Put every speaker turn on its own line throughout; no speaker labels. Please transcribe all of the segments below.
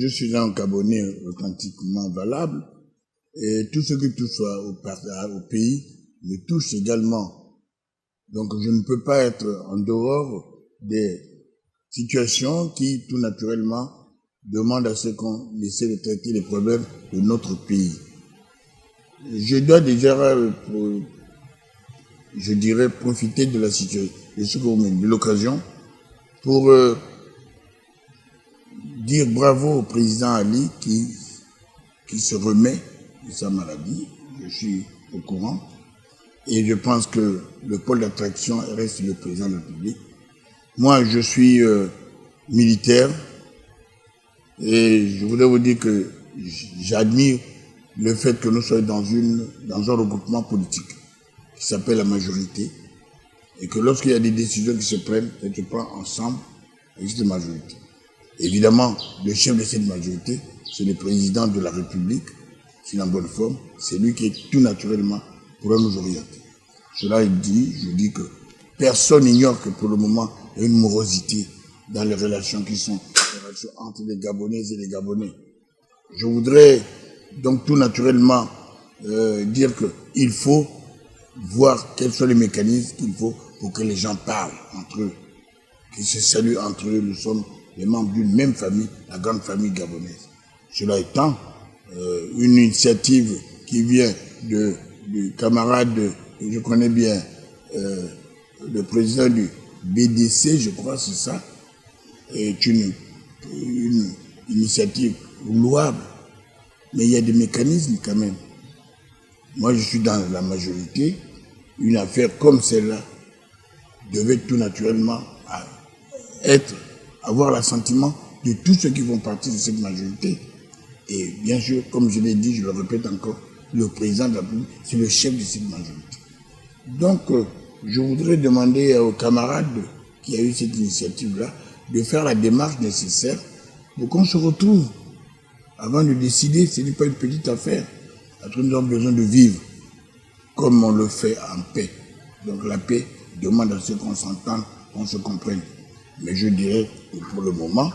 je suis un Gabonais authentiquement valable et tout ce qui touche au pays me touche également. Donc je ne peux pas être en dehors des situations qui, tout naturellement, demandent à ce qu'on essaie de traiter les problèmes de notre pays. Je dois déjà, je dirais, profiter de la situation, de l'occasion, pour dire bravo au président Ali qui se remet de sa maladie. Je suis au courant. Et je pense que le pôle d'attraction reste le président de la République. Moi, je suis militaire et je voudrais vous dire que j'admire le fait que nous soyons dans un regroupement politique qui s'appelle la majorité et que lorsqu'il y a des décisions qui se prennent, elles se prennent ensemble avec cette majorité. Évidemment, le chef de cette majorité, c'est le président de la République, qui est en bonne forme, c'est lui qui est tout naturellement pour nous orienter. Cela est dit, je dis que personne n'ignore que pour le moment, il y a une morosité dans les relations qui sont les relations entre les Gabonais et les Gabonais. Je voudrais donc tout naturellement dire qu'il faut voir quels sont les mécanismes qu'il faut pour que les gens parlent entre eux, qu'ils se saluent entre eux. Nous sommes les membres d'une même famille, la grande famille gabonaise. Cela étant, une initiative qui vient du camarade, je connais bien, le président du BDC, je crois, c'est ça, est une initiative louable. Mais il y a des mécanismes quand même. Moi, je suis dans la majorité. Une affaire comme celle-là devait tout naturellement avoir l'assentiment de tous ceux qui font partie de cette majorité. Et bien sûr, comme je l'ai dit, je le répète encore, le président de la République, c'est le chef de cette majorité. Donc, je voudrais demander aux camarades qui ont eu cette initiative-là de faire la démarche nécessaire pour qu'on se retrouve. Avant de décider, ce n'est pas une petite affaire. Nous avons besoin de vivre comme on le fait en paix. Donc la paix demande à ce qu'on s'entende, qu'on se comprenne. Mais je dirais que pour le moment,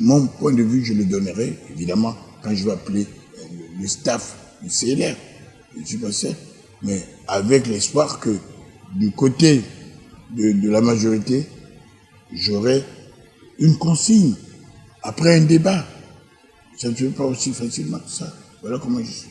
mon point de vue, je le donnerai, évidemment, quand je vais appeler le staff du CLR. Je ne suis pas certain, mais avec l'espoir que du côté de la majorité, j'aurai une consigne après un débat. Ça ne se fait pas aussi facilement que ça. Voilà comment je suis.